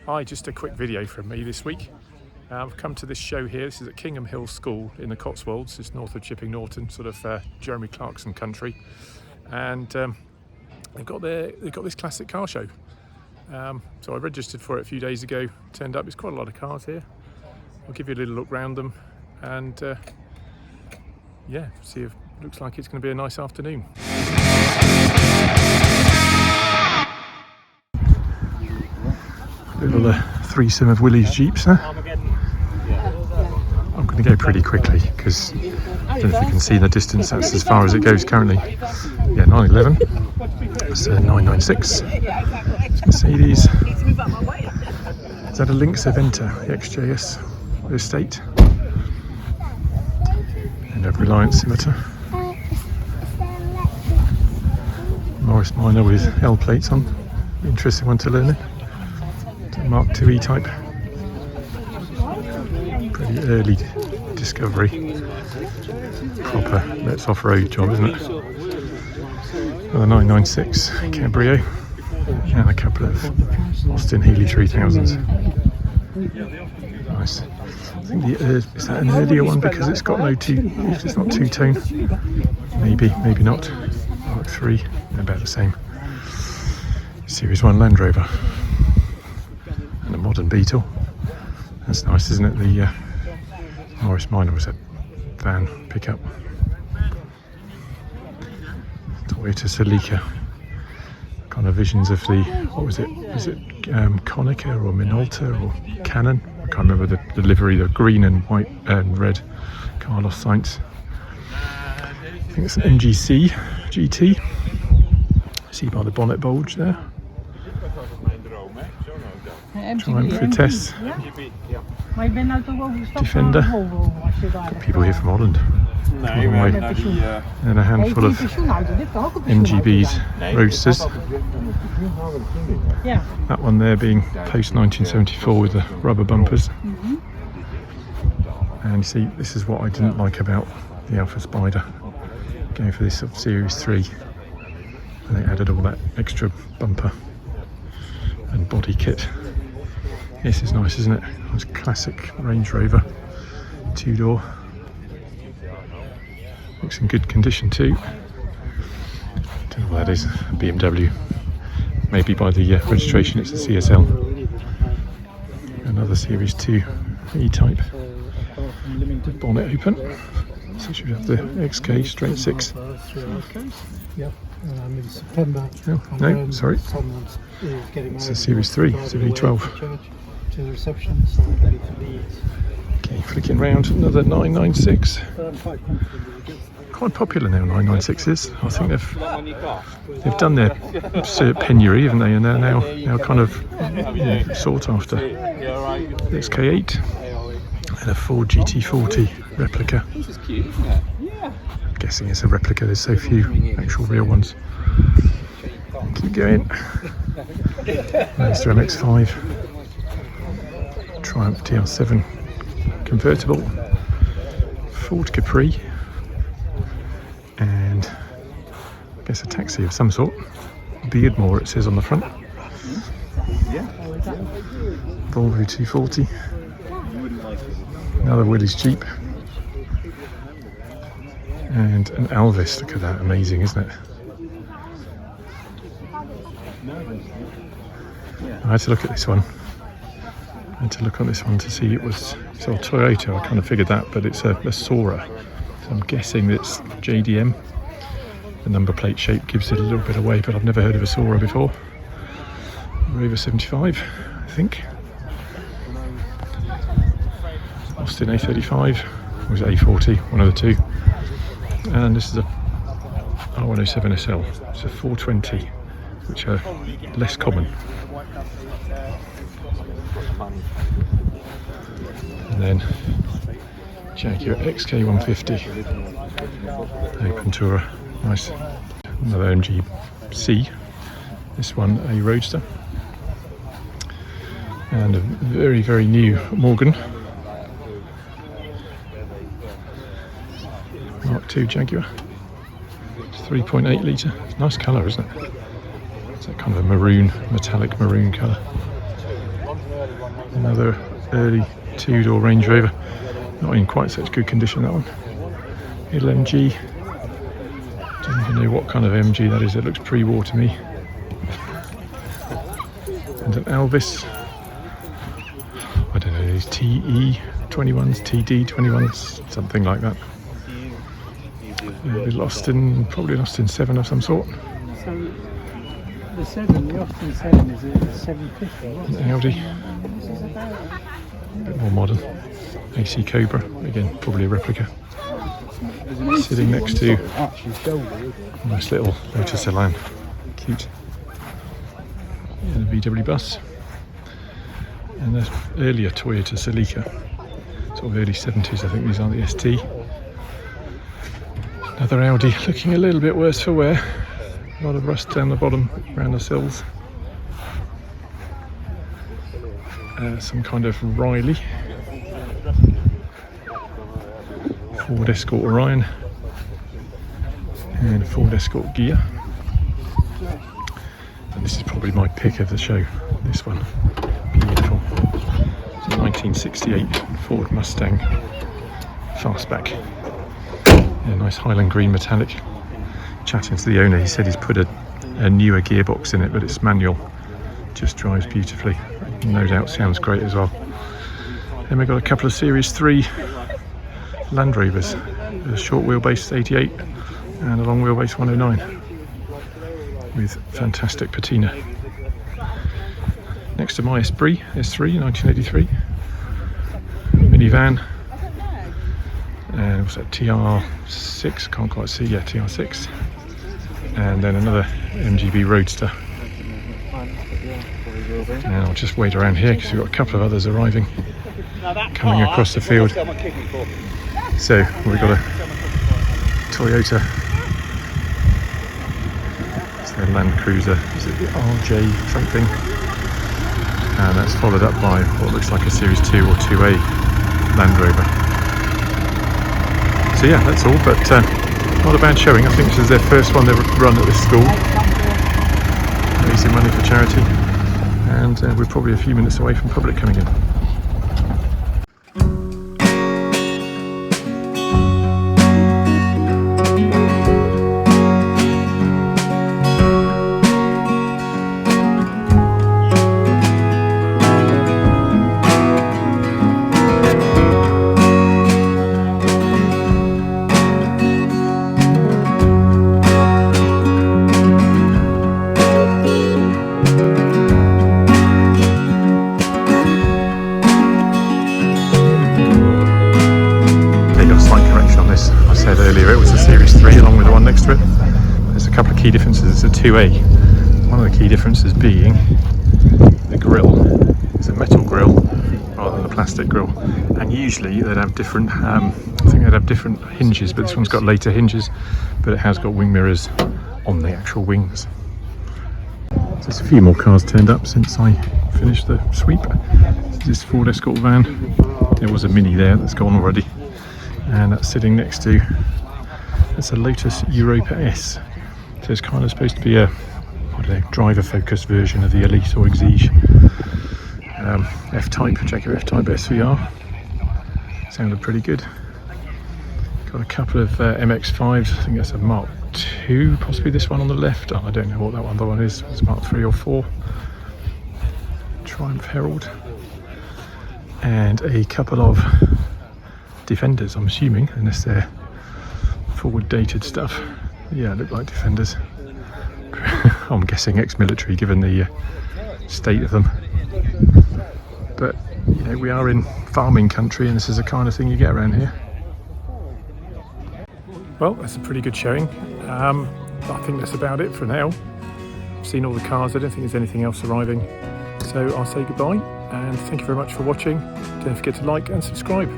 Hi, just a quick video from me this week. I've come to this show here. This is at Kingham Hill School in the Cotswolds, just north of Chipping Norton, sort of Jeremy Clarkson country. And they've got this classic car show. So I registered for it a few days ago. Turned up, there's quite a lot of cars here. I'll give you a little look round them, and yeah, see if it looks like it's going to be a nice afternoon. Little threesome of Willie's Jeeps there. I'm going to go pretty quickly because I don't know if you can see in the distance, that's as far as it goes currently. Yeah, 911, that's 996, Mercedes. Is that a Lynx Aventa, the XJS estate? And a Reliance Scimitar. Morris Minor with L plates on, interesting one to learn in. Mark II E-Type. Pretty early discovery. Proper let's off-road job, isn't it? Another 996 Cabrio and a couple of Austin Healey 3000s. Nice. I think is that an earlier one because it's got no it's not two-tone. Maybe not. Mark III, about the same. Series 1 Land Rover. And a modern Beetle. That's nice, isn't it? The Morris Minor was a van pickup. Toyota Celica. Kind of visions of the, what was it? Is it Konica or Minolta or Canon? I can't remember the livery, the green and white and red Carlos Sainz. I think it's an MGC GT. See by the bonnet bulge there. Triumph Vitesse, Defender. Got people here from Holland. And a handful of MGB's Roadsters. That one there being post 1974 with the rubber bumpers. And you see, this is what I didn't like about the Alpha Spider. Going for this sort of Series 3. And they added all that extra bumper and body kit. This is nice, isn't it? It's classic Range Rover, two-door. Looks in good condition too. Don't know what that is, a BMW. Maybe by the registration it's a CSL. Another Series 2 E-Type. The bonnet open. So you should have the XK straight 6. In September. Oh, no, sorry. It's a Series 3, it's a V12. To the reception, so ready for Leeds. Okay, flicking round, another 996. Quite popular now, 996s. I think they've done their penury, haven't they? And they're now kind of sought after. The XK8 and a Ford GT40 replica. I'm guessing it's a replica. There's so few actual real ones. Keep going. There's the MX-5. Triumph TR7 convertible, Ford Capri, and I guess a taxi of some sort. Beardmore it says on the front. Volvo 240. Another Willie's Jeep. And an Alvis, look at that, amazing, isn't it? I had to look at this one. I had to look on this one to see it was so Toyota. I kind of figured that, but it's a Sora. So I'm guessing it's JDM. The number plate shape gives it a little bit away, but I've never heard of a Sora before. Rover 75, I think. Austin A35, or was it A40, one of the two. And this is a R107 SL. It's a 420, which are less common. And then Jaguar XK150 open tour, nice. Another MGC, this one a Roadster, and a very new Morgan Mark II Jaguar. It's 3.8 litre. It's a nice colour, isn't it? It's that kind of a maroon, metallic maroon colour. Another early two-door Range Rover. Not in quite such good condition, that one. Little MG. Don't even know what kind of MG that is. It looks pre-war to me. And an Elvis. I don't know, these TE 21s, TD 21s, something like that. Probably lost in 7 of some sort. So the 7, the Austin 7 is a 750. An Audi. A bit more modern. AC Cobra, again, probably a replica. Sitting next to a nice little Lotus Elan. Cute. And a VW bus. And an earlier Toyota Celica. Sort of early 70s, I think these are, the ST. Another Audi, looking a little bit worse for wear. A lot of rust down the bottom, around the sills. Some kind of Riley. Ford Escort Orion. And a Ford Escort Gear. And this is probably my pick of the show, this one. Beautiful. It's a 1968 Ford Mustang Fastback. Yeah, nice Highland green metallic. Chatting to the owner, he said he's put a newer gearbox in it, but it's manual. Just drives beautifully. No doubt sounds great as well. Then we've got a couple of Series 3 Land Rovers. A short wheelbase 88 and a long wheelbase 109 with fantastic patina. Next to my Esprit S3 1983 minivan, and what's that, TR6, can't quite see, yeah, TR6, and then another MGB Roadster. And I'll just wait around here because we've got a couple of others arriving, coming across the field. So we've got a Toyota, it's their Land Cruiser, is it the RJ something? And that's followed up by what looks like a Series 2 or 2A Land Rover. So yeah, that's all, but not a bad showing. I think this is their first one they've run at this school, raising money for charity, and we're probably a few minutes away from public coming in. Earlier it was a Series 3 along with the one next to it. There's a couple of key differences. It's a 2A. One of the key differences being the grille. It's a metal grille rather than a plastic grille, and usually they'd have different I think they'd have different hinges, but this one's got later hinges, but it has got wing mirrors on the actual wings. There's a few more cars turned up since I finished the sweep. This Ford Escort van, there was a Mini there that's gone already, and that's sitting next to, it's a Lotus Europa S. So it's kind of supposed to be a, I don't know, driver focused version of the Elite or Exige. F-Type, Jaguar F-Type SVR. Sounded pretty good. Got a couple of MX-5s, I think that's a Mark II, possibly this one on the left. Oh, I don't know what that other one is, it's Mark 3 or 4. Triumph Herald. And a couple of Defenders, I'm assuming, unless they're forward dated stuff. Yeah, look like Defenders. I'm guessing ex-military given the state of them. But you know, we are in farming country and this is the kind of thing you get around here. Well, that's a pretty good showing. I think that's about it for now. I've seen all the cars, I don't think there's anything else arriving. So I'll say goodbye and thank you very much for watching. Don't forget to like and subscribe.